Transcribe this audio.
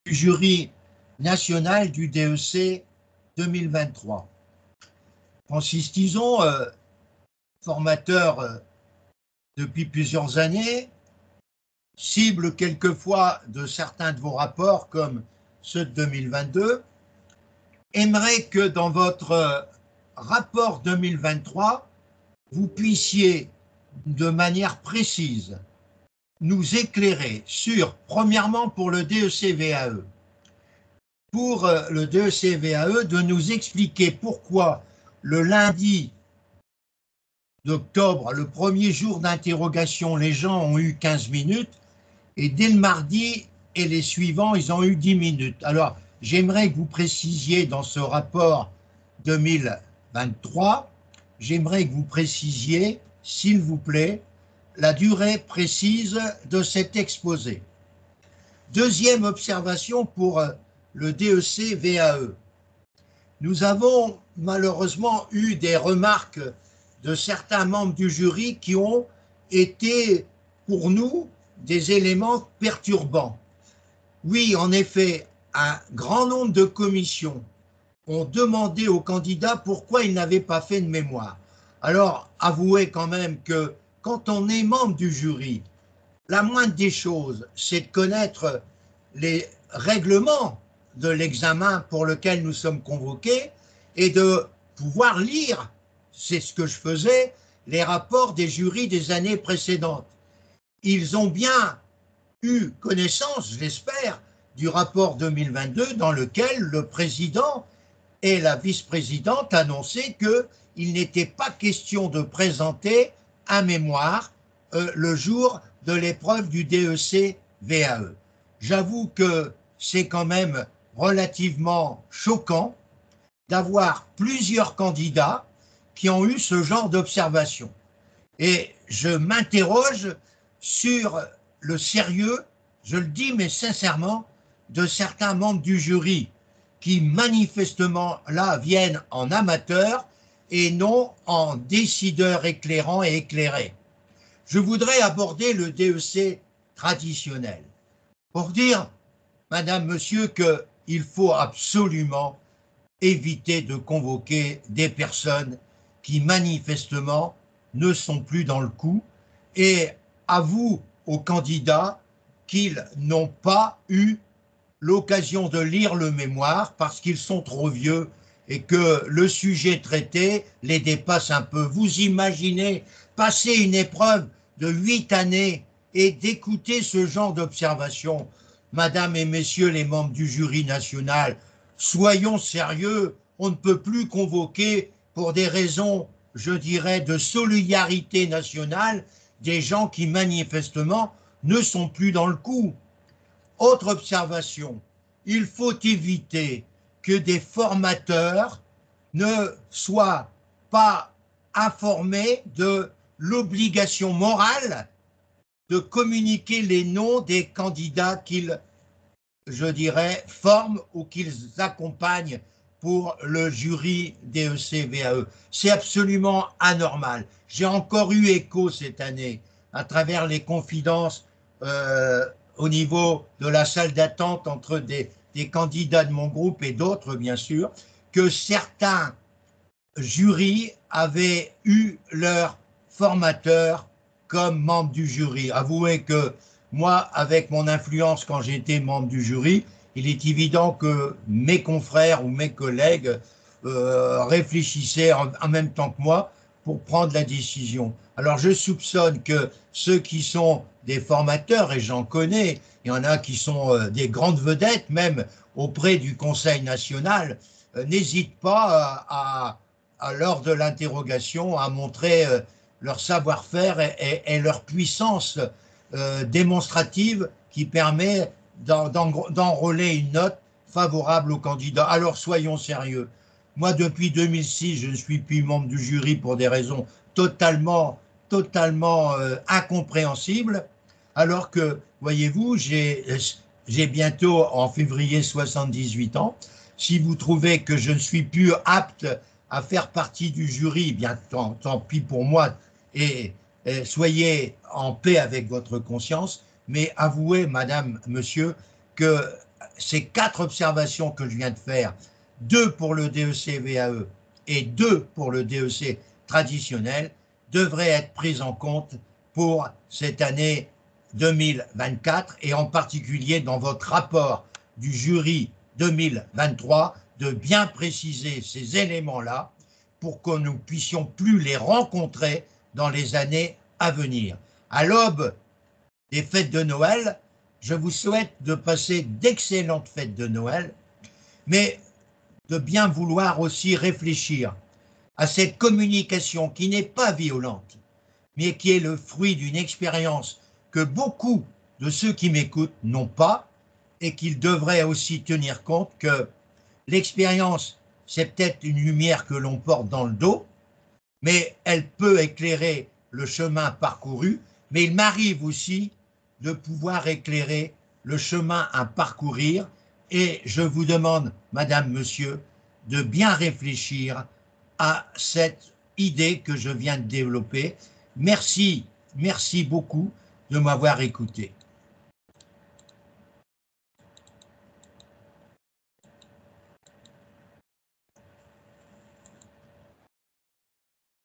jury national du DEC 2023. Francis Tison, formateur depuis plusieurs années, cible quelquefois de certains de vos rapports comme ceux de 2022, aimerait que dans votre rapport 2023, vous puissiez de manière précise nous éclairer sur, premièrement pour le DEC-VAE, de nous expliquer pourquoi le lundi d'octobre, le premier jour d'interrogation, les gens ont eu 15 minutes et dès le mardi et les suivants, ils ont eu 10 minutes. Alors, j'aimerais que vous précisiez dans ce rapport 2023, j'aimerais que vous précisiez, s'il vous plaît, la durée précise de cet exposé. Deuxième observation pour le DEC-VAE. Nous avons malheureusement eu des remarques de certains membres du jury qui ont été, pour nous, des éléments perturbants. Oui, en effet, un grand nombre de commissions ont demandé aux candidats pourquoi ils n'avaient pas fait de mémoire. Alors, avouez quand même que quand on est membre du jury, la moindre des choses, c'est de connaître les règlements de l'examen pour lequel nous sommes convoqués et de pouvoir lire, c'est ce que je faisais, les rapports des jurys des années précédentes. Ils ont bien eu connaissance, je l'espère, du rapport 2022 dans lequel le président et la vice-présidente annonçaient qu'il n'était pas question de présenter un mémoire le jour de l'épreuve du DEC-VAE. J'avoue que c'est quand même relativement choquant d'avoir plusieurs candidats qui ont eu ce genre d'observation. Et je m'interroge sur le sérieux, je le dis mais sincèrement, de certains membres du jury qui manifestement là viennent en amateurs et non en décideurs éclairants et éclairés. Je voudrais aborder le DEC traditionnel pour dire, madame, monsieur, qu'il faut absolument éviter de convoquer des personnes qui manifestement ne sont plus dans le coup et avouent aux candidats qu'ils n'ont pas eu l'occasion de lire le mémoire parce qu'ils sont trop vieux et que le sujet traité les dépasse un peu. Vous imaginez passer une épreuve de 8 années et d'écouter ce genre d'observation. Madame et messieurs les membres du jury national, soyons sérieux, on ne peut plus convoquer pour des raisons, je dirais, de solidarité nationale, des gens qui manifestement ne sont plus dans le coup. Autre observation, il faut éviter que des formateurs ne soient pas informés de l'obligation morale de communiquer les noms des candidats qu'ils, je dirais, forment ou qu'ils accompagnent pour le jury DEC-VAE. C'est absolument anormal. J'ai encore eu écho cette année à travers les confidences au niveau de la salle d'attente entre des candidats de mon groupe et d'autres, bien sûr, que certains jurys avaient eu leur formateur comme membre du jury. Avouez que moi, avec mon influence quand j'étais membre du jury, il est évident que mes confrères ou mes collègues réfléchissaient en même temps que moi pour prendre la décision. Alors je soupçonne que ceux qui sont des formateurs, et j'en connais, il y en a qui sont des grandes vedettes même auprès du Conseil national, n'hésitent pas lors de l'interrogation à montrer leur savoir-faire et leur puissance démonstrative qui permet d'enrôler une note favorable au candidat. Alors soyons sérieux. Moi, depuis 2006, je ne suis plus membre du jury pour des raisons totalement incompréhensibles, alors que, voyez-vous, j'ai bientôt, en février, 78 ans. Si vous trouvez que je ne suis plus apte à faire partie du jury, bien tant pis pour moi, et soyez en paix avec votre conscience, mais avouez, madame, monsieur, que ces 4 observations que je viens de faire, 2 pour le DEC VAE et 2 pour le DEC traditionnel, devraient être prises en compte pour cette année 2024 et en particulier dans votre rapport du jury 2023 de bien préciser ces éléments-là pour que nous puissions plus les rencontrer dans les années à venir. À l'aube des fêtes de Noël, je vous souhaite de passer d'excellentes fêtes de Noël, mais de bien vouloir aussi réfléchir à cette communication qui n'est pas violente, mais qui est le fruit d'une expérience que beaucoup de ceux qui m'écoutent n'ont pas et qu'ils devraient aussi tenir compte que l'expérience, c'est peut-être une lumière que l'on porte dans le dos, mais elle peut éclairer le chemin parcouru, mais il m'arrive aussi de pouvoir éclairer le chemin à parcourir et je vous demande, madame, monsieur, de bien réfléchir à cette idée que je viens de développer. Merci beaucoup de m'avoir écouté.